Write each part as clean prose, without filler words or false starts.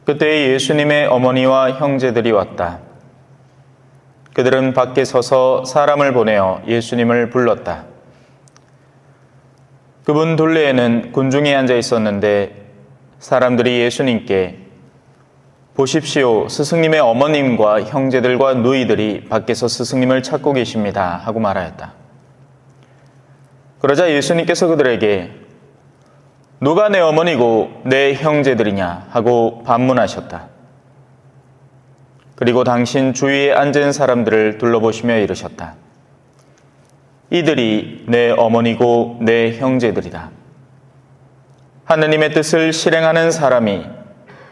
그때 예수님의 어머니와 형제들이 왔다. 그들은 밖에 서서 사람을 보내어 예수님을 불렀다. 그분 둘레에는 군중이 앉아 있었는데 사람들이 예수님께 보십시오, 스승님의 어머님과 형제들과 누이들이 밖에서 스승님을 찾고 계십니다 하고 말하였다. 그러자 예수님께서 그들에게 누가 내 어머니고 내 형제들이냐 하고 반문하셨다. 그리고 당신 주위에 앉은 사람들을 둘러보시며 이르셨다. 이들이 내 어머니고 내 형제들이다. 하느님의 뜻을 실행하는 사람이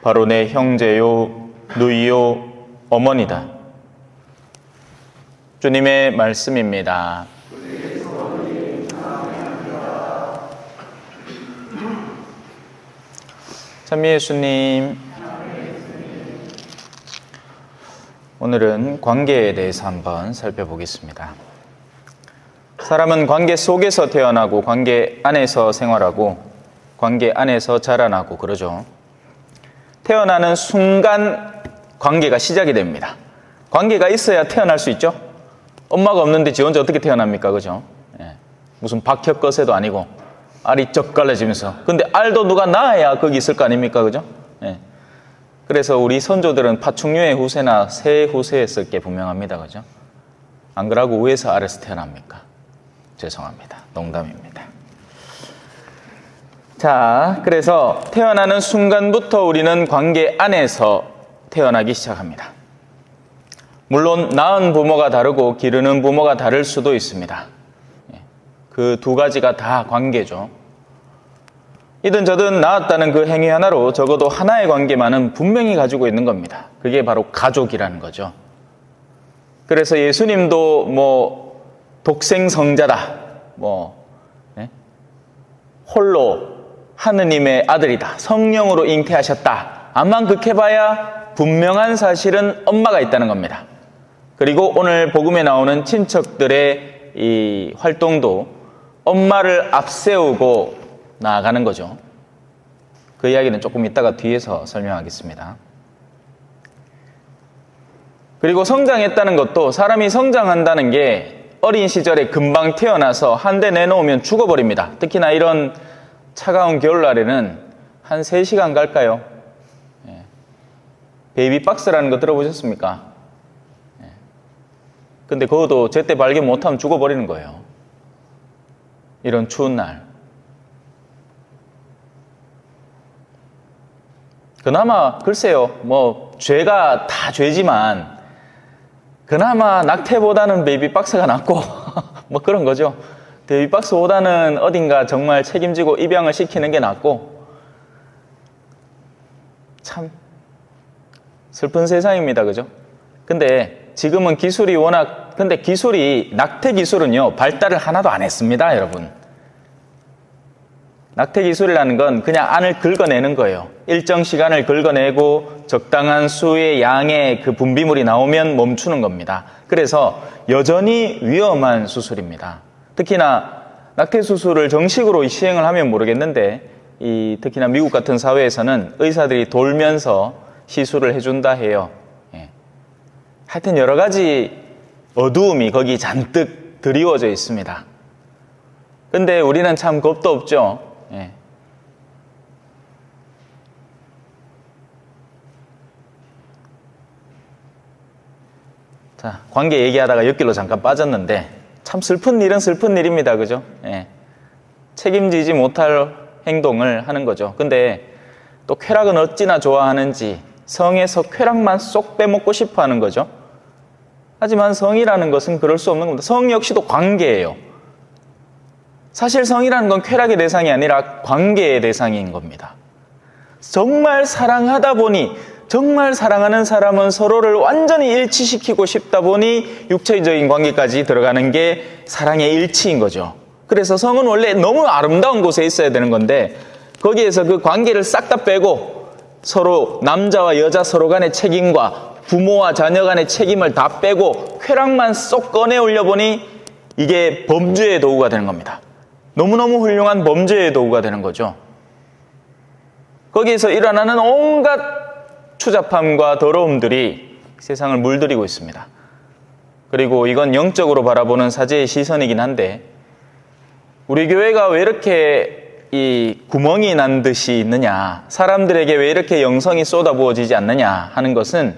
바로 내 형제요, 누이요, 어머니다. 주님의 말씀입니다. 참 예수님, 오늘은 관계에 대해서 한번 살펴보겠습니다. 사람은 관계 속에서 태어나고 관계 안에서 생활하고 관계 안에서 자라나고 그러죠. 태어나는 순간 관계가 시작이 됩니다. 관계가 있어야 태어날 수 있죠. 엄마가 없는데 지 혼자 어떻게 태어납니까? 그죠? 무슨 박혀것에도 아니고 알이 쩍 갈라지면서. 근데 알도 누가 낳아야 거기 있을 거 아닙니까? 그죠? 그래서 우리 선조들은 파충류의 후세나 새 후세였을 게 분명합니다. 그죠? 안 그러고 위에서 아래서 태어납니까? 죄송합니다. 농담입니다. 자, 그래서 태어나는 순간부터 우리는 관계 안에서 태어나기 시작합니다. 물론 낳은 부모가 다르고 기르는 부모가 다를 수도 있습니다. 그 두 가지가 다 관계죠. 이든 저든 낳았다는 그 행위 하나로 적어도 하나의 관계만은 분명히 가지고 있는 겁니다. 그게 바로 가족이라는 거죠. 그래서 예수님도 독생성자다, 홀로 하느님의 아들이다, 성령으로 잉태하셨다, 암만 극해봐야 분명한 사실은 엄마가 있다는 겁니다. 그리고 오늘 복음에 나오는 친척들의 이 활동도 엄마를 앞세우고 나아가는 거죠. 그 이야기는 조금 이따가 뒤에서 설명하겠습니다. 그리고 성장했다는 것도, 사람이 성장한다는 게 어린 시절에 금방 태어나서 한 대 내놓으면 죽어버립니다. 특히나 이런 차가운 겨울날에는 한 3시간 갈까요? 베이비박스라는 거 들어보셨습니까? 근데 그것도 제때 발견 못하면 죽어버리는 거예요. 이런 추운 날. 그나마 글쎄요, 죄가 다 죄지만 그나마 낙태보다는 베이비박스가 낫고 그런 거죠. 베이비박스보다는 어딘가 정말 책임지고 입양을 시키는 게 낫고. 참 슬픈 세상입니다. 그죠? 근데 지금은 기술이 근데 낙태 기술은요, 발달을 하나도 안 했습니다, 여러분. 낙태 기술이라는 건 그냥 안을 긁어내는 거예요. 일정 시간을 긁어내고 적당한 수의 양의 그 분비물이 나오면 멈추는 겁니다. 그래서 여전히 위험한 수술입니다. 특히나 낙태 수술을 정식으로 시행을 하면 모르겠는데, 특히나 미국 같은 사회에서는 의사들이 돌면서 시술을 해준다 해요. 하여튼 여러 가지 어두움이 거기 잔뜩 드리워져 있습니다. 근데 우리는 참 겁도 없죠. 자, 관계 얘기하다가 옆길로 잠깐 빠졌는데, 참 슬픈 일은 슬픈 일입니다. 그죠? 책임지지 못할 행동을 하는 거죠. 근데 또 쾌락은 어찌나 좋아하는지 성에서 쾌락만 쏙 빼먹고 싶어 하는 거죠. 하지만 성이라는 것은 그럴 수 없는 겁니다. 성 역시도 관계예요. 사실 성이라는 건 쾌락의 대상이 아니라 관계의 대상인 겁니다. 정말 사랑하다 보니, 정말 사랑하는 사람은 서로를 완전히 일치시키고 싶다 보니 육체적인 관계까지 들어가는 게 사랑의 일치인 거죠. 그래서 성은 원래 너무 아름다운 곳에 있어야 되는 건데, 거기에서 그 관계를 싹 다 빼고 서로 남자와 여자 서로 간의 책임과 부모와 자녀 간의 책임을 다 빼고 쾌락만 쏙 꺼내 올려보니 이게 범죄의 도구가 되는 겁니다. 너무너무 훌륭한 범죄의 도구가 되는 거죠. 거기에서 일어나는 온갖 추잡함과 더러움들이 세상을 물들이고 있습니다. 그리고 이건 영적으로 바라보는 사제의 시선이긴 한데, 우리 교회가 왜 이렇게 이 구멍이 난 듯이 있느냐, 사람들에게 왜 이렇게 영성이 쏟아부어지지 않느냐 하는 것은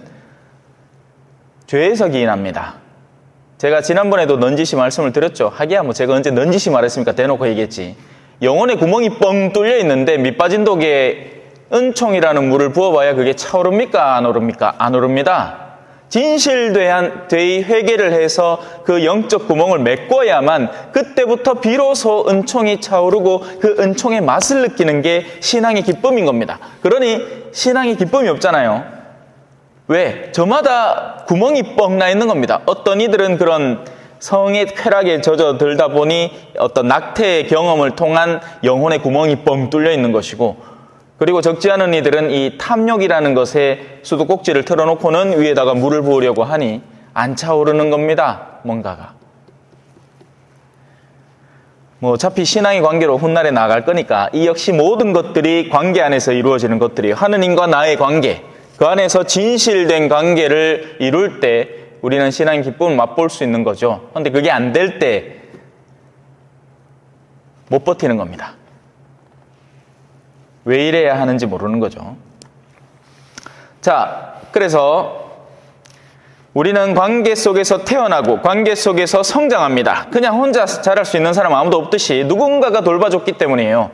죄에서 기인합니다. 제가 지난번에도 넌지시 말씀을 드렸죠. 하기야 뭐 제가 언제 넌지시 말했습니까? 대놓고 얘기했지. 영혼의 구멍이 뻥 뚫려 있는데 밑빠진 독에 은총이라는 물을 부어봐야 그게 차오릅니까? 안 오릅니까? 안 오릅니다. 진실되이 회개를 해서 그 영적 구멍을 메꿔야만 그때부터 비로소 은총이 차오르고 그 은총의 맛을 느끼는 게 신앙의 기쁨인 겁니다. 그러니 신앙의 기쁨이 없잖아요. 왜? 저마다 구멍이 뻥 나 있는 겁니다. 어떤 이들은 그런 성의 쾌락에 젖어들다 보니 어떤 낙태의 경험을 통한 영혼의 구멍이 뻥 뚫려 있는 것이고, 그리고 적지 않은 이들은 이 탐욕이라는 것에 수도꼭지를 틀어놓고는 위에다가 물을 부으려고 하니 안 차오르는 겁니다. 뭔가가. 뭐 어차피 신앙의 관계로 훗날에 나아갈 거니까 이 역시 모든 것들이 관계 안에서 이루어지는 것들이에요. 하느님과 나의 관계, 그 안에서 진실된 관계를 이룰 때 우리는 신앙의 기쁨을 맛볼 수 있는 거죠. 그런데 그게 안 될 때 못 버티는 겁니다. 왜 이래야 하는지 모르는 거죠. 자, 그래서 우리는 관계 속에서 태어나고 관계 속에서 성장합니다. 그냥 혼자 자랄 수 있는 사람 아무도 없듯이 누군가가 돌봐줬기 때문이에요.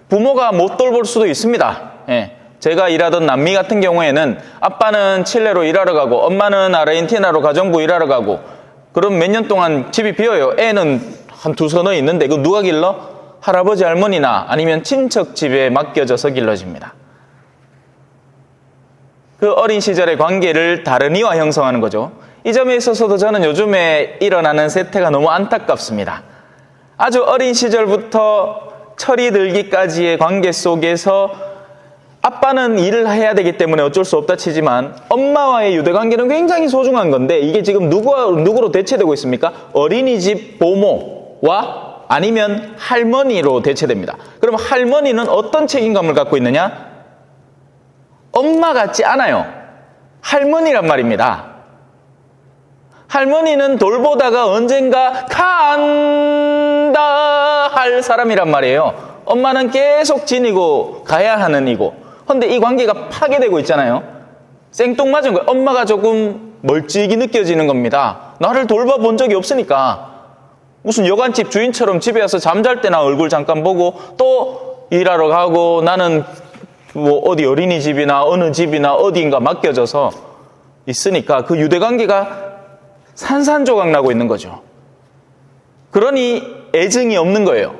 부모가 못 돌볼 수도 있습니다. 예. 제가 일하던 남미 같은 경우에는 아빠는 칠레로 일하러 가고 엄마는 아르헨티나로 가정부 일하러 가고, 그럼 몇 년 동안 집이 비어요. 애는 한 두서너 있는데 그 누가 길러? 할아버지 할머니나 아니면 친척 집에 맡겨져서 길러집니다. 그 어린 시절의 관계를 다른 이와 형성하는 거죠. 이 점에 있어서도 저는 요즘에 일어나는 세태가 너무 안타깝습니다. 아주 어린 시절부터 철이 들기까지의 관계 속에서 아빠는 일을 해야 되기 때문에 어쩔 수 없다 치지만 엄마와의 유대관계는 굉장히 소중한 건데, 이게 지금 누구로 대체되고 있습니까? 어린이집 보모와 아니면 할머니로 대체됩니다. 그럼 할머니는 어떤 책임감을 갖고 있느냐? 엄마 같지 않아요. 할머니란 말입니다. 할머니는 돌보다가 언젠가 간다 할 사람이란 말이에요. 엄마는 계속 지니고 가야 하는 이고. 그런데 이 관계가 파괴되고 있잖아요. 생뚱맞은 거예요. 엄마가 조금 멀찍이 느껴지는 겁니다. 나를 돌봐본 적이 없으니까. 무슨 여관집 주인처럼 집에 와서 잠잘 때나 얼굴 잠깐 보고 또 일하러 가고, 나는 뭐 어디 어린이집이나 어느 집이나 어디인가 맡겨져서 있으니까 그 유대관계가 산산조각 나고 있는 거죠. 그러니 애증이 없는 거예요.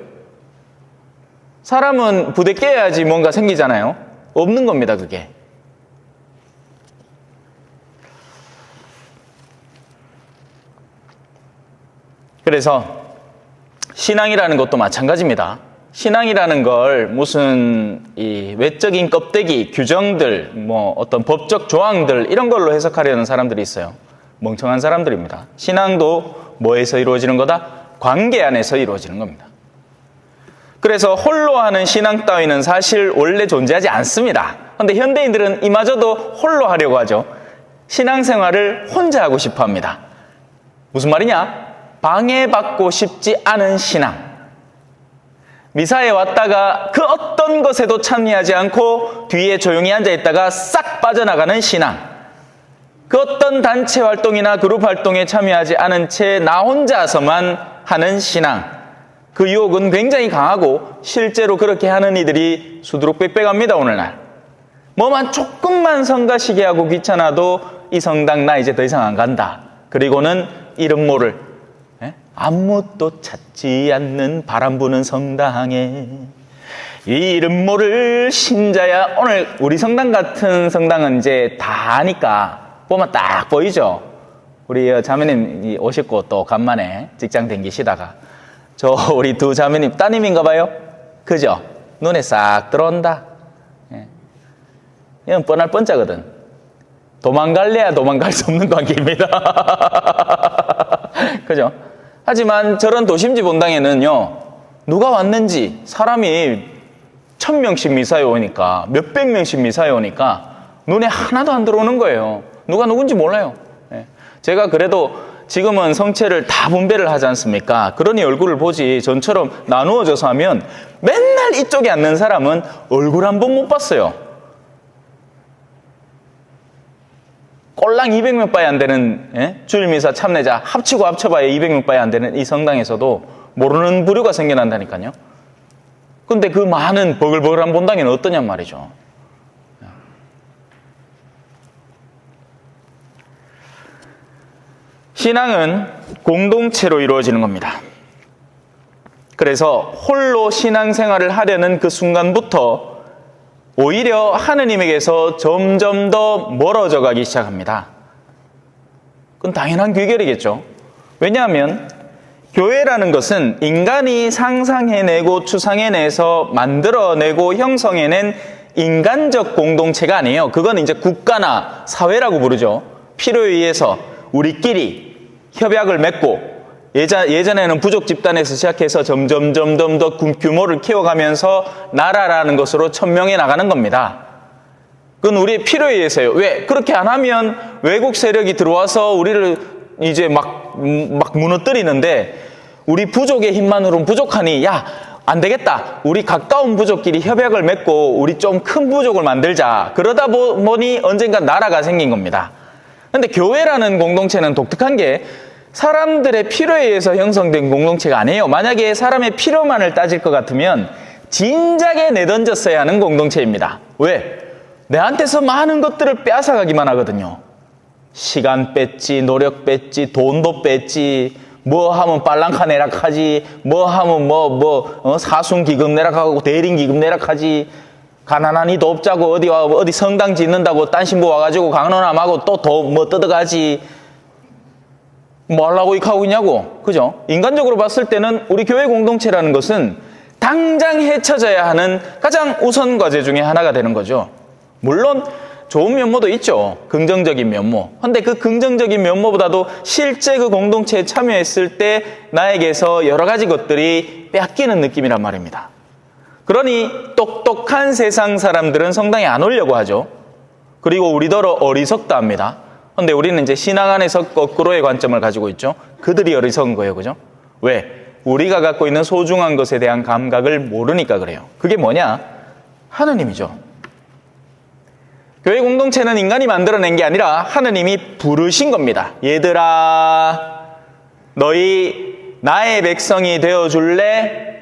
사람은 부대 깨야지 뭔가 생기잖아요. 없는 겁니다, 그게. 그래서 신앙이라는 것도 마찬가지입니다. 신앙이라는 걸 무슨 이 외적인 껍데기, 규정들, 뭐 어떤 법적 조항들 이런 걸로 해석하려는 사람들이 있어요. 멍청한 사람들입니다. 신앙도 뭐에서 이루어지는 거다? 관계 안에서 이루어지는 겁니다. 그래서 홀로 하는 신앙 따위는 사실 원래 존재하지 않습니다. 그런데 현대인들은 이마저도 홀로 하려고 하죠. 신앙생활을 혼자 하고 싶어 합니다. 무슨 말이냐? 방해받고 싶지 않은 신앙. 미사에 왔다가 그 어떤 것에도 참여하지 않고 뒤에 조용히 앉아있다가 싹 빠져나가는 신앙. 그 어떤 단체 활동이나 그룹 활동에 참여하지 않은 채 나 혼자서만 하는 신앙. 그 유혹은 굉장히 강하고 실제로 그렇게 하는 이들이 수두룩빽빽합니다, 오늘날. 뭐만 조금만 성가시게 하고 귀찮아도 이 성당 나 이제 더 이상 안 간다. 그리고는 이름 모를 아무것도 찾지 않는 바람 부는 성당에 이름 모를 신자야. 오늘 우리 성당 같은 성당은 이제 다 아니까 보면 딱 보이죠. 우리 자매님 오셨고 또 간만에 직장 댕기시다가 우리 두 자매님 따님인가 봐요. 그죠? 눈에 싹 들어온다. 이건 뻔할 뻔짜거든. 도망갈래야 도망갈 수 없는 관계입니다. 그죠? 하지만 저런 도심지 본당에는요, 누가 왔는지 사람이 1000명씩 미사에 오니까, 몇백 명씩 미사에 오니까 눈에 하나도 안 들어오는 거예요. 누가 누군지 몰라요. 예. 제가 그래도 지금은 성체를 다 분배를 하지 않습니까? 그러니 얼굴을 보지, 전처럼 나누어져서 하면 맨날 이쪽에 앉는 사람은 얼굴 한 번 못 봤어요. 꼴랑 200명 빠야 안 되는 주일미사 참내자 합치고 합쳐봐야 200명 빠야 안 되는 이 성당에서도 모르는 부류가 생겨난다니까요. 근데 그 많은 버글버글한 본당에는 어떠냔 말이죠. 신앙은 공동체로 이루어지는 겁니다. 그래서 홀로 신앙생활을 하려는 그 순간부터 오히려 하느님에게서 점점 더 멀어져 가기 시작합니다. 그건 당연한 귀결이겠죠. 왜냐하면 교회라는 것은 인간이 상상해내고 추상해내서 만들어내고 형성해낸 인간적 공동체가 아니에요. 그건 이제 국가나 사회라고 부르죠. 필요에 의해서 우리끼리 협약을 맺고 예전에는 부족 집단에서 시작해서 점점 더 규모를 키워가면서 나라라는 것으로 천명해 나가는 겁니다. 그건 우리의 필요에 의해서요. 왜? 그렇게 안 하면 외국 세력이 들어와서 우리를 이제 막 무너뜨리는데 우리 부족의 힘만으로는 부족하니 야, 안 되겠다. 우리 가까운 부족끼리 협약을 맺고 우리 좀 큰 부족을 만들자. 그러다 보니 언젠가 나라가 생긴 겁니다. 근데 교회라는 공동체는 독특한 게 사람들의 필요에 의해서 형성된 공동체가 아니에요. 만약에 사람의 필요만을 따질 것 같으면 진작에 내던졌어야 하는 공동체입니다. 왜? 내한테서 많은 것들을 빼앗아가기만 하거든요. 시간 뺐지, 노력 뺐지, 돈도 뺐지, 뭐 하면 빨랑카 내락하지, 뭐 하면 사순기금 내락하고 대린기금 내락하지, 가난한 이도 없자고 어디 성당 짓는다고 딴 신부 와가지고 강론함하고 또 더 뜯어가지. 뭐 하려고 이렇게 하고 있냐고. 그죠? 인간적으로 봤을 때는 우리 교회 공동체라는 것은 당장 헤쳐져야 하는 가장 우선 과제 중에 하나가 되는 거죠. 물론 좋은 면모도 있죠. 긍정적인 면모. 근데 그 긍정적인 면모보다도 실제 그 공동체에 참여했을 때 나에게서 여러 가지 것들이 빼앗기는 느낌이란 말입니다. 그러니 똑똑한 세상 사람들은 성당에 안 오려고 하죠. 그리고 우리더러 어리석다 합니다. 근데 우리는 이제 신앙 안에서 거꾸로의 관점을 가지고 있죠. 그들이 어리석은 거예요. 그죠? 왜? 우리가 갖고 있는 소중한 것에 대한 감각을 모르니까 그래요. 그게 뭐냐? 하느님이죠. 교회 공동체는 인간이 만들어낸 게 아니라 하느님이 부르신 겁니다. 얘들아, 너희 나의 백성이 되어줄래?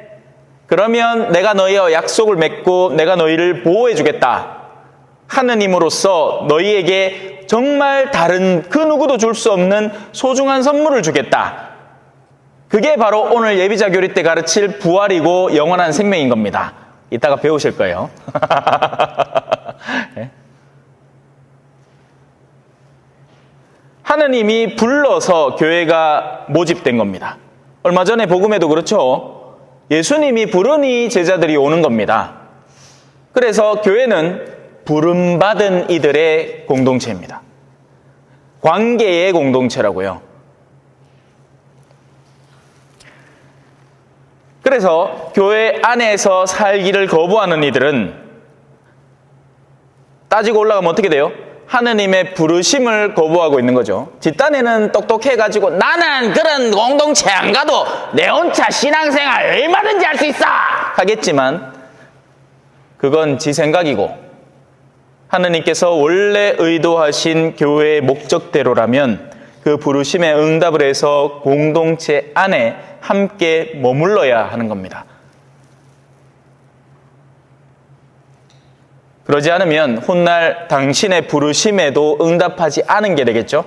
그러면 내가 너희와 약속을 맺고 내가 너희를 보호해 주겠다. 하느님으로서 너희에게 정말 다른 그 누구도 줄 수 없는 소중한 선물을 주겠다. 그게 바로 오늘 예비자 교리 때 가르칠 부활이고 영원한 생명인 겁니다. 이따가 배우실 거예요. 네. 하느님이 불러서 교회가 모집된 겁니다. 얼마 전에 복음에도 그렇죠. 예수님이 부르니 제자들이 오는 겁니다. 그래서 교회는 부름받은 이들의 공동체입니다. 관계의 공동체라고요. 그래서 교회 안에서 살기를 거부하는 이들은 따지고 올라가면 어떻게 돼요? 하느님의 부르심을 거부하고 있는 거죠. 뒷단에는 똑똑해가지고 나는 그런 공동체 안 가도 내 혼자 신앙생활 얼마든지 할 수 있어! 하겠지만 그건 지 생각이고 하느님께서 원래 의도하신 교회의 목적대로라면 그 부르심에 응답을 해서 공동체 안에 함께 머물러야 하는 겁니다. 그러지 않으면 훗날 당신의 부르심에도 응답하지 않은 게 되겠죠.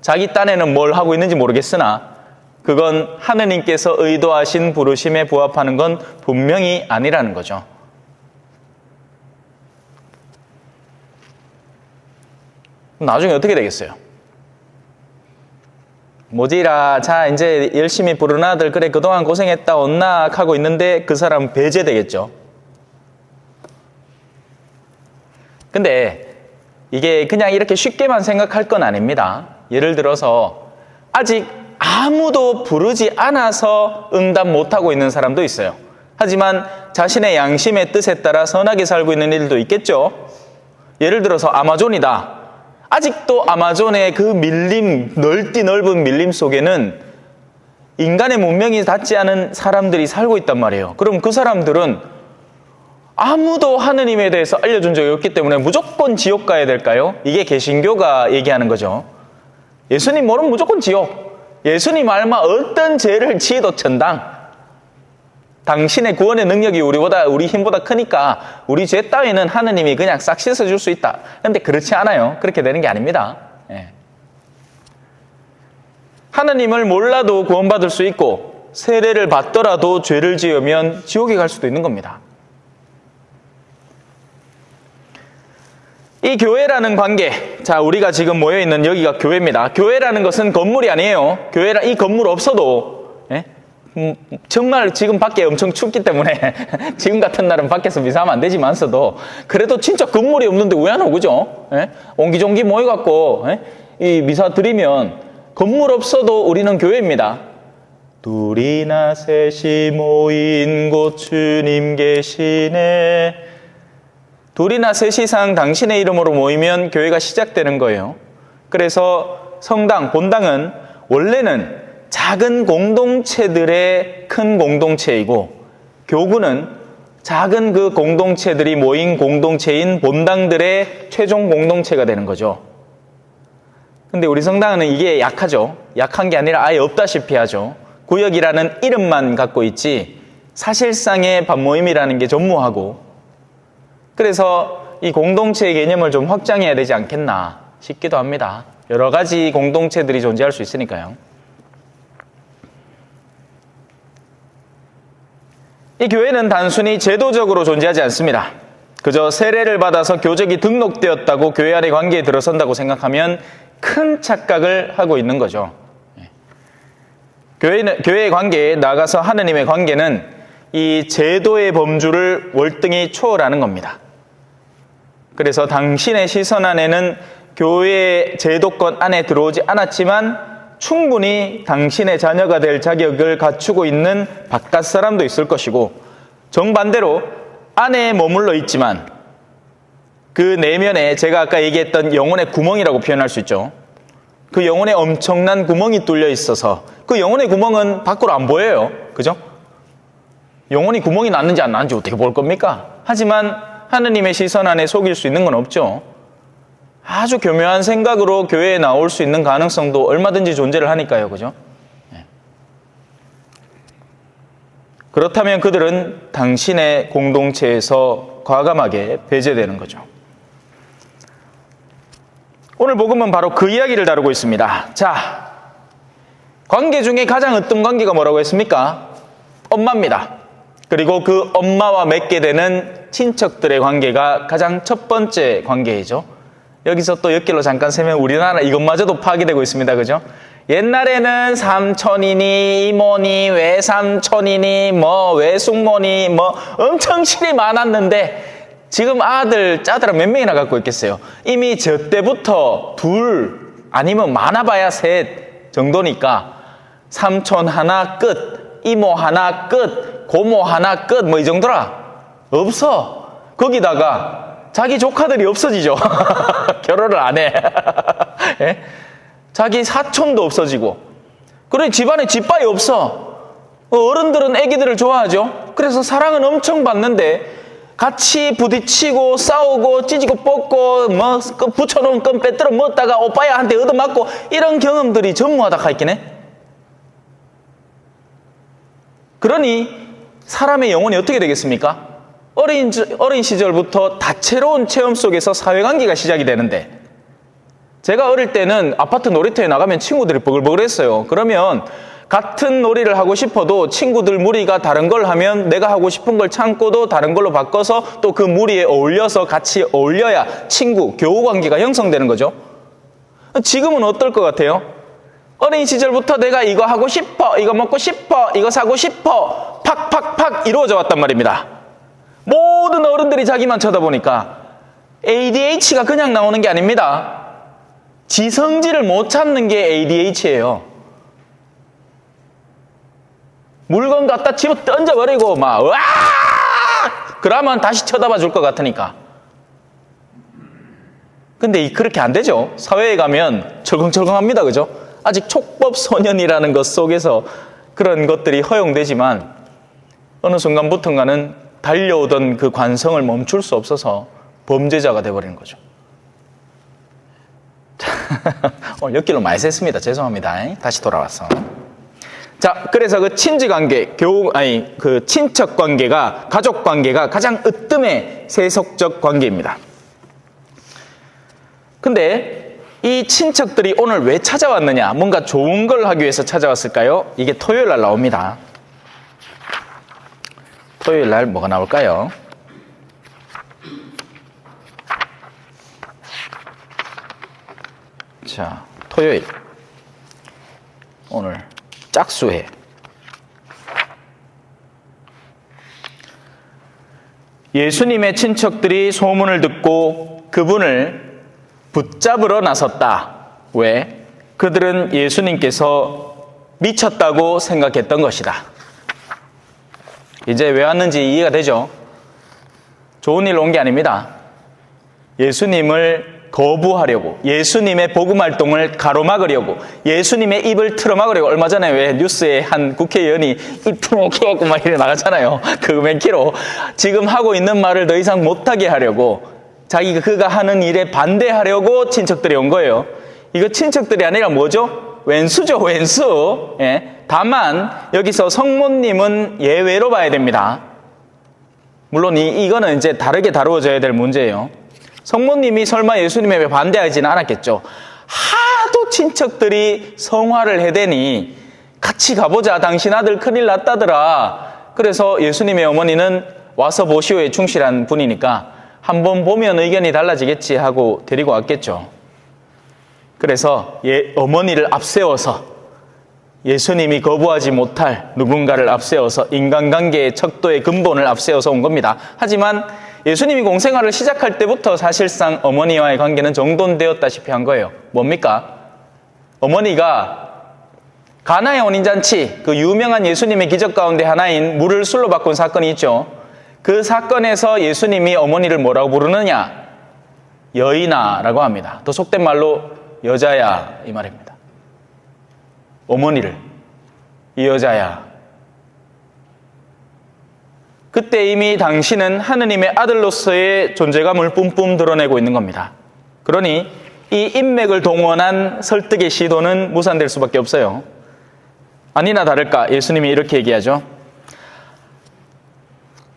자기 딴에는 뭘 하고 있는지 모르겠으나 그건 하느님께서 의도하신 부르심에 부합하는 건 분명히 아니라는 거죠. 나중에 어떻게 되겠어요? 뭐지라, 자 이제 열심히 부른 아들 그래 그동안 고생했다 온낙 하고 있는데 그 사람 배제되겠죠. 근데 이게 그냥 이렇게 쉽게만 생각할 건 아닙니다. 예를 들어서 아직 아무도 부르지 않아서 응답 못하고 있는 사람도 있어요. 하지만 자신의 양심의 뜻에 따라 선하게 살고 있는 일도 있겠죠. 예를 들어서 아마존이다. 아직도 아마존의 그 밀림, 넓은 밀림 속에는 인간의 문명이 닿지 않은 사람들이 살고 있단 말이에요. 그럼 그 사람들은 아무도 하느님에 대해서 알려준 적이 없기 때문에 무조건 지옥 가야 될까요? 이게 개신교가 얘기하는 거죠. 예수님 모르면 무조건 지옥. 예수님 알마 어떤 죄를 지어도 천당. 당신의 구원의 능력이 우리 힘보다 크니까 우리 죄 따위는 하느님이 그냥 싹 씻어줄 수 있다. 그런데 그렇지 않아요. 그렇게 되는 게 아닙니다. 예. 하느님을 몰라도 구원받을 수 있고 세례를 받더라도 죄를 지으면 지옥에 갈 수도 있는 겁니다. 이 교회라는 관계, 자, 우리가 지금 모여있는 여기가 교회입니다. 교회라는 것은 건물이 아니에요. 이 건물 없어도, 예? 정말 지금 밖에 엄청 춥기 때문에 지금 같은 날은 밖에서 미사하면 안 되지만서도 그래도 진짜 건물이 없는데 왜 안 오죠? 예? 옹기종기 모여갖고 예? 이 미사 드리면 건물 없어도 우리는 교회입니다. 둘이나 셋이 모인 곳 주님 계시네. 둘이나 셋 이상 당신의 이름으로 모이면 교회가 시작되는 거예요. 그래서 성당, 본당은 원래는 작은 공동체들의 큰 공동체이고 교구는 작은 그 공동체들이 모인 공동체인 본당들의 최종 공동체가 되는 거죠. 근데 우리 성당은 이게 약하죠. 약한 게 아니라 아예 없다시피 하죠. 구역이라는 이름만 갖고 있지 사실상의 밤모임이라는 게 전무하고 그래서 이 공동체의 개념을 좀 확장해야 되지 않겠나 싶기도 합니다. 여러 가지 공동체들이 존재할 수 있으니까요. 이 교회는 단순히 제도적으로 존재하지 않습니다. 그저 세례를 받아서 교적이 등록되었다고 교회 안의 관계에 들어선다고 생각하면 큰 착각을 하고 있는 거죠. 교회의 관계에 나아가서 하느님의 관계는 이 제도의 범주를 월등히 초월하는 겁니다. 그래서 당신의 시선 안에는 교회의 제도권 안에 들어오지 않았지만 충분히 당신의 자녀가 될 자격을 갖추고 있는 바깥 사람도 있을 것이고 정반대로 안에 머물러 있지만 그 내면에 제가 아까 얘기했던 영혼의 구멍이라고 표현할 수 있죠. 그 영혼에 엄청난 구멍이 뚫려 있어서 그 영혼의 구멍은 밖으로 안 보여요. 그죠? 영혼이 구멍이 났는지 안 났는지 어떻게 볼 겁니까? 하지만 하느님의 시선 안에 속일 수 있는 건 없죠. 아주 교묘한 생각으로 교회에 나올 수 있는 가능성도 얼마든지 존재를 하니까요. 그죠? 네. 그렇다면 그들은 당신의 공동체에서 과감하게 배제되는 거죠. 오늘 복음은 바로 그 이야기를 다루고 있습니다. 자, 관계 중에 가장 으뜸 관계가 뭐라고 했습니까? 엄마입니다. 그리고 그 엄마와 맺게 되는 친척들의 관계가 가장 첫 번째 관계이죠. 여기서 또 엿길로 잠깐 세면 우리나라 이것마저도 파괴되고 있습니다. 그죠? 옛날에는 삼촌이니 이모니 외삼촌이니 외숙모니 엄청 실이 많았는데 지금 아들 짜들은 몇 명이나 갖고 있겠어요? 이미 저 때부터 둘 아니면 많아봐야 셋 정도니까 삼촌 하나 끝, 이모 하나 끝, 고모 하나 끝 이 정도라 없어. 거기다가 자기 조카들이 없어지죠. 결혼을 안 해. 예? 자기 사촌도 없어지고. 그래 집안에 집바이 없어. 어른들은 애기들을 좋아하죠. 그래서 사랑은 엄청 받는데 같이 부딪히고 싸우고 찢고 뽑고 붙여놓은 껌 빼들어 먹다가 오빠야 한테 얻어맞고 이런 경험들이 전무하다 가있긴 해. 그러니 사람의 영혼이 어떻게 되겠습니까? 어린 시절부터 다채로운 체험 속에서 사회관계가 시작이 되는데 제가 어릴 때는 아파트 놀이터에 나가면 친구들이 버글버글했어요. 그러면 같은 놀이를 하고 싶어도 친구들 무리가 다른 걸 하면 내가 하고 싶은 걸 참고도 다른 걸로 바꿔서 또 그 무리에 어울려서 같이 어울려야 친구, 교우관계가 형성되는 거죠. 지금은 어떨 것 같아요? 어린 시절부터 내가 이거 하고 싶어, 이거 먹고 싶어, 이거 사고 싶어 팍팍팍 이루어져 왔단 말입니다. 모든 어른들이 자기만 쳐다보니까 ADH가 그냥 나오는 게 아닙니다. 지성질을 못 찾는 게 ADH예요. 물건 갖다 집어 던져버리고 와! 그러면 다시 쳐다봐 줄 것 같으니까. 근데 그렇게 안 되죠. 사회에 가면 철컹철컹합니다. 그죠? 아직 촉법 소년이라는 것 속에서 그런 것들이 허용되지만 어느 순간부터인가는 달려오던 그 관성을 멈출 수 없어서 범죄자가 돼버리는 거죠. 오늘 엿길로 많이 샜습니다. 죄송합니다. 다시 돌아와서. 자, 그래서 그 친지관계, 그 친척관계가, 가족관계가 가장 으뜸의 세속적 관계입니다. 근데 이 친척들이 오늘 왜 찾아왔느냐? 뭔가 좋은 걸 하기 위해서 찾아왔을까요? 이게 토요일 날 나옵니다. 토요일 날 뭐가 나올까요? 자, 토요일. 오늘 짝수회. 예수님의 친척들이 소문을 듣고 그분을 붙잡으러 나섰다. 왜? 그들은 예수님께서 미쳤다고 생각했던 것이다. 이제 왜 왔는지 이해가 되죠? 좋은 일로 온 게 아닙니다. 예수님을 거부하려고, 예수님의 복음 활동을 가로막으려고, 예수님의 입을 틀어막으려고. 얼마 전에 왜 뉴스에 한 국회의원이 입 틀어막히고 막 이래 나갔잖아요. 그 맨키로 지금 하고 있는 말을 더 이상 못하게 하려고, 그가 하는 일에 반대하려고 친척들이 온 거예요. 이거 친척들이 아니라 뭐죠? 왼수죠, 왼수. 예. 다만 여기서 성모님은 예외로 봐야 됩니다. 물론 이거는 이제 다르게 다루어져야 될 문제예요. 성모님이 설마 예수님에 반대하지는 않았겠죠. 하도 친척들이 성화를 해대니 같이 가보자. 당신 아들 큰일 났다더라. 그래서 예수님의 어머니는 와서 보시오에 충실한 분이니까 한번 보면 의견이 달라지겠지 하고 데리고 왔겠죠. 그래서 어머니를 앞세워서 예수님이 거부하지 못할 누군가를 앞세워서 인간관계의 척도의 근본을 앞세워서 온 겁니다. 하지만 예수님이 공생활을 시작할 때부터 사실상 어머니와의 관계는 정돈되었다시피 한 거예요. 뭡니까? 어머니가 가나의 혼인잔치, 그 유명한 예수님의 기적 가운데 하나인 물을 술로 바꾼 사건이 있죠. 그 사건에서 예수님이 어머니를 뭐라고 부르느냐? 여인아라고 합니다. 더 속된 말로 여자야 이 말입니다. 어머니를 이 여자야. 그때 이미 당신은 하느님의 아들로서의 존재감을 뿜뿜 드러내고 있는 겁니다. 그러니 이 인맥을 동원한 설득의 시도는 무산될 수밖에 없어요. 아니나 다를까 예수님이 이렇게 얘기하죠.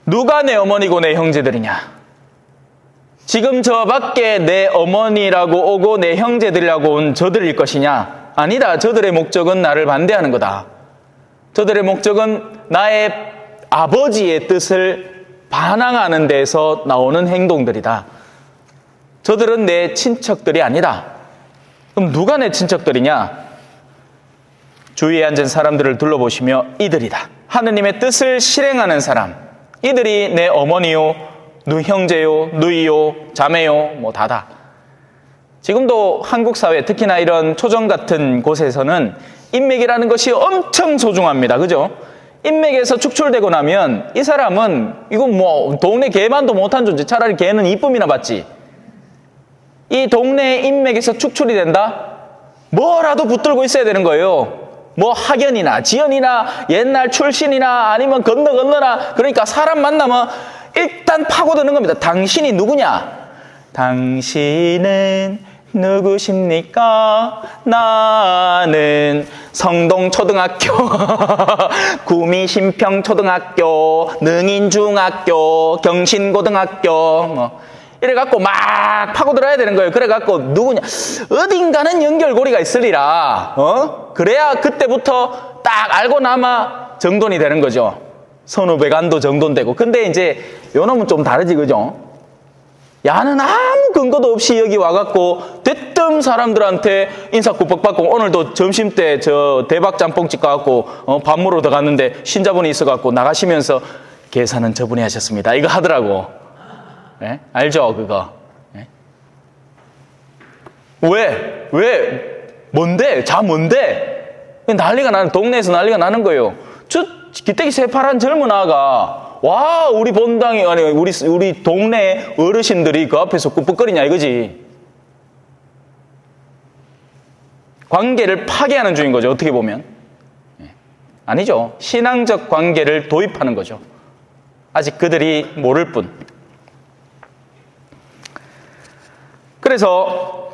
누가 내 어머니고 내 형제들이냐? 지금 저 밖에 내 어머니라고 오고 내 형제들이라고 온 저들일 것이냐? 아니다. 저들의 목적은 나를 반대하는 거다. 저들의 목적은 나의 아버지의 뜻을 반항하는 데서 나오는 행동들이다. 저들은 내 친척들이 아니다. 그럼 누가 내 친척들이냐? 주위에 앉은 사람들을 둘러보시며 이들이다. 하느님의 뜻을 실행하는 사람. 이들이 내 어머니요, 누 형제요, 누이요, 자매요, 뭐 다다. 지금도 한국 사회, 특히나 이런 초정 같은 곳에서는 인맥이라는 것이 엄청 소중합니다. 그죠? 인맥에서 축출되고 나면 이 사람은 이건 뭐 동네 개만도 못한 존재. 차라리 개는 이쁨이나 받지. 이 동네 인맥에서 축출이 된다? 뭐라도 붙들고 있어야 되는 거예요. 뭐 학연이나 지연이나 옛날 출신이나 아니면 건너나. 그러니까 사람 만나면 일단 파고드는 겁니다. 당신이 누구냐? 당신은 누구십니까? 나는 성동초등학교, 구미신평초등학교, 능인중학교, 경신고등학교 뭐 이래갖고 막 파고들어야 되는 거예요. 그래갖고 누구냐? 어딘가는 연결고리가 있으리라. 그래야 그때부터 딱 알고 나마 정돈이 되는 거죠. 선후배간도 정돈되고. 근데 이제 요놈은 좀 다르지, 그죠? 야는 아무 근거도 없이 여기 와갖고 대뜸 사람들한테 인사구박 받고 오늘도 점심때 저 대박짬뽕집 가갖고 밥 먹으러 들어갔는데 신자분이 있어갖고 나가시면서 계산은 저분이 하셨습니다. 이거 하더라고. 네? 알죠, 그거? 네? 왜? 뭔데? 뭔데? 난리가 나는, 동네에서 난리가 나는 거예요. 저 기태기 새파란 젊은 아가, 와, 우리 본당이, 아니, 우리 동네 어르신들이 그 앞에서 꾹꾹거리냐, 이거지. 관계를 파괴하는 중인 거죠. 어떻게 보면. 아니죠. 신앙적 관계를 도입하는 거죠. 아직 그들이 모를 뿐. 그래서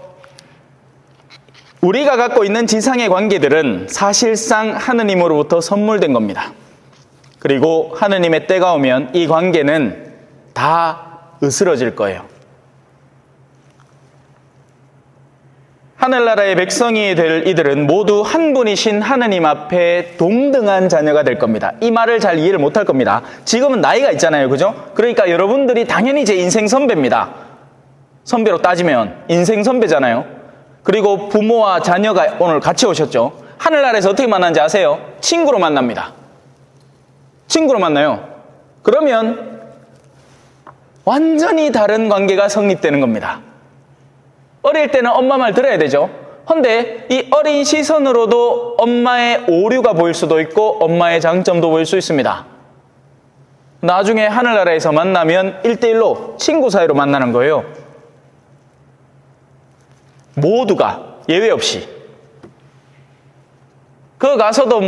우리가 갖고 있는 지상의 관계들은 사실상 하느님으로부터 선물된 겁니다. 그리고 하느님의 때가 오면 이 관계는 다 으스러질 거예요. 하늘나라의 백성이 될 이들은 모두 한 분이신 하느님 앞에 동등한 자녀가 될 겁니다. 이 말을 잘 이해를 못할 겁니다. 지금은 나이가 있잖아요. 그죠? 그러니까 여러분들이 당연히 제 인생 선배입니다. 선배로 따지면 인생 선배잖아요. 그리고 부모와 자녀가 오늘 같이 오셨죠. 하늘나라에서 어떻게 만나는지 아세요? 친구로 만납니다. 친구로 만나요. 그러면 완전히 다른 관계가 성립되는 겁니다. 어릴 때는 엄마 말 들어야 되죠. 근데 이 어린 시선으로도 엄마의 오류가 보일 수도 있고 엄마의 장점도 보일 수 있습니다. 나중에 하늘나라에서 만나면 1대1로 친구 사이로 만나는 거예요. 모두가 예외 없이. 그 가서도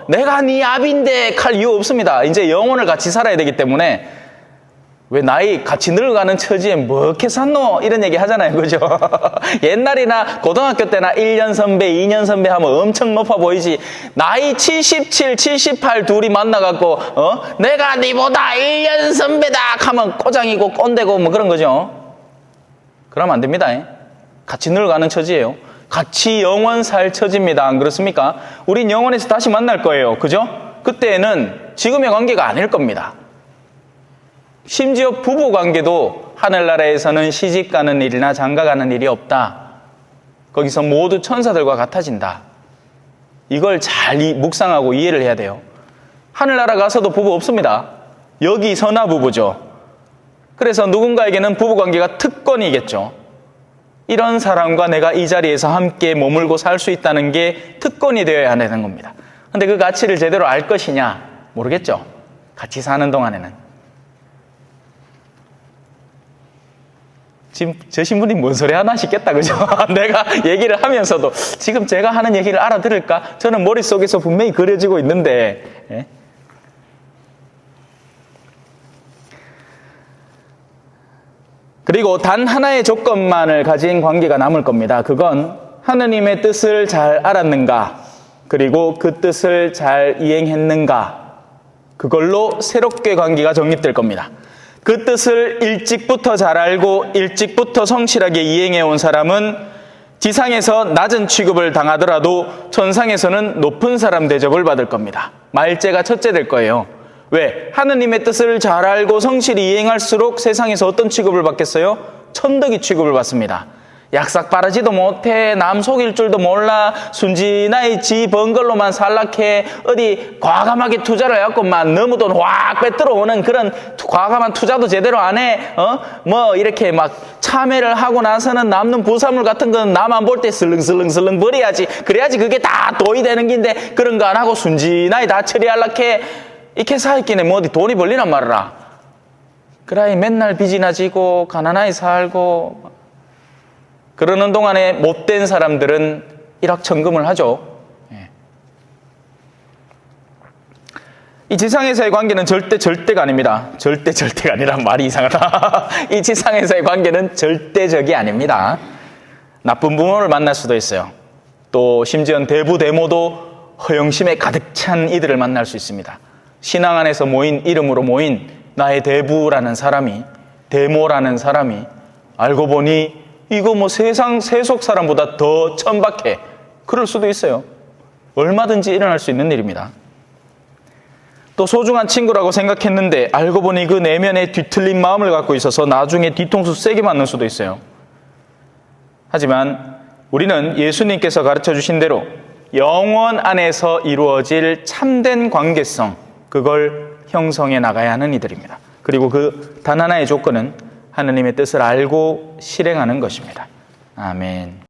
내가 네 아비인데 칼 이유 없습니다. 이제 영혼을 같이 살아야 되기 때문에 왜 나이 같이 늙어가는 처지에 뭐 이렇게 샀노? 이런 얘기 하잖아요. 그죠? 옛날이나 고등학교 때나 1년 선배, 2년 선배 하면 엄청 높아 보이지. 나이 77, 78 둘이 만나갖고 내가 니보다 1년 선배다 하면 꼬장이고 꼰대고 뭐 그런 거죠. 그러면 안 됩니다. 같이 늙어가는 처지예요. 같이 영원 살 처지입니다. 안 그렇습니까? 우린 영원에서 다시 만날 거예요. 그죠? 그때는 지금의 관계가 아닐 겁니다. 심지어 부부 관계도 하늘나라에서는 시집 가는 일이나 장가 가는 일이 없다. 거기서 모두 천사들과 같아진다. 이걸 잘 묵상하고 이해를 해야 돼요. 하늘나라 가서도 부부 없습니다. 여기 선화 부부죠. 그래서 누군가에게는 부부 관계가 특권이겠죠. 이런 사람과 내가 이 자리에서 함께 머물고 살 수 있다는 게 특권이 되어야 되는 겁니다. 근데 그 가치를 제대로 알 것이냐? 모르겠죠. 같이 사는 동안에는. 지금 저 신부님 뭔 소리 하나 싶겠다. 그죠? 내가 얘기를 하면서도 지금 제가 하는 얘기를 알아들을까? 저는 머릿속에서 분명히 그려지고 있는데. 예? 그리고 단 하나의 조건만을 가진 관계가 남을 겁니다. 그건 하느님의 뜻을 잘 알았는가, 그리고 그 뜻을 잘 이행했는가, 그걸로 새롭게 관계가 정립될 겁니다. 그 뜻을 일찍부터 잘 알고 일찍부터 성실하게 이행해 온 사람은 지상에서 낮은 취급을 당하더라도 천상에서는 높은 사람 대접을 받을 겁니다. 말째가 첫째 될 거예요. 왜? 하느님의 뜻을 잘 알고 성실히 이행할수록 세상에서 어떤 취급을 받겠어요? 천덕이 취급을 받습니다. 약삭 빠르지도 못해, 남 속일 줄도 몰라, 순진하게 지 번 걸로만 살락해, 어디 과감하게 투자를 해갖고만 너무 돈 확 빼들어 오는 그런 과감한 투자도 제대로 안 해. 이렇게 막 참여를 하고 나서는 남는 부산물 같은 건 남 안 볼 때 슬렁슬렁슬렁 버려야지. 그래야지 그게 다 돈이 되는 긴데 그런 거 안 하고 순진하게 다 처리하려고 해. 이렇게 사있기네 뭐 어디 돈이 벌리란 말이라. 그래 맨날 빚이나 지고 가난하게 살고 그러는 동안에 못된 사람들은 일확천금을 하죠. 이 지상에서의 관계는 절대가 아닙니다. 절대가 아니란 말이 이상하다. 이 지상에서의 관계는 절대적이 아닙니다. 나쁜 부모를 만날 수도 있어요. 또 심지어 대부대모도 허영심에 가득 찬 이들을 만날 수 있습니다. 신앙 안에서 모인, 이름으로 모인 나의 대부라는 사람이, 대모라는 사람이 알고 보니 이거 뭐 세상 세속 사람보다 더 천박해. 그럴 수도 있어요. 얼마든지 일어날 수 있는 일입니다. 또 소중한 친구라고 생각했는데 알고 보니 그 내면에 뒤틀린 마음을 갖고 있어서 나중에 뒤통수 세게 맞는 수도 있어요. 하지만 우리는 예수님께서 가르쳐 주신 대로 영원 안에서 이루어질 참된 관계성, 그걸 형성해 나가야 하는 이들입니다. 그리고 그 단 하나의 조건은 하느님의 뜻을 알고 실행하는 것입니다. 아멘.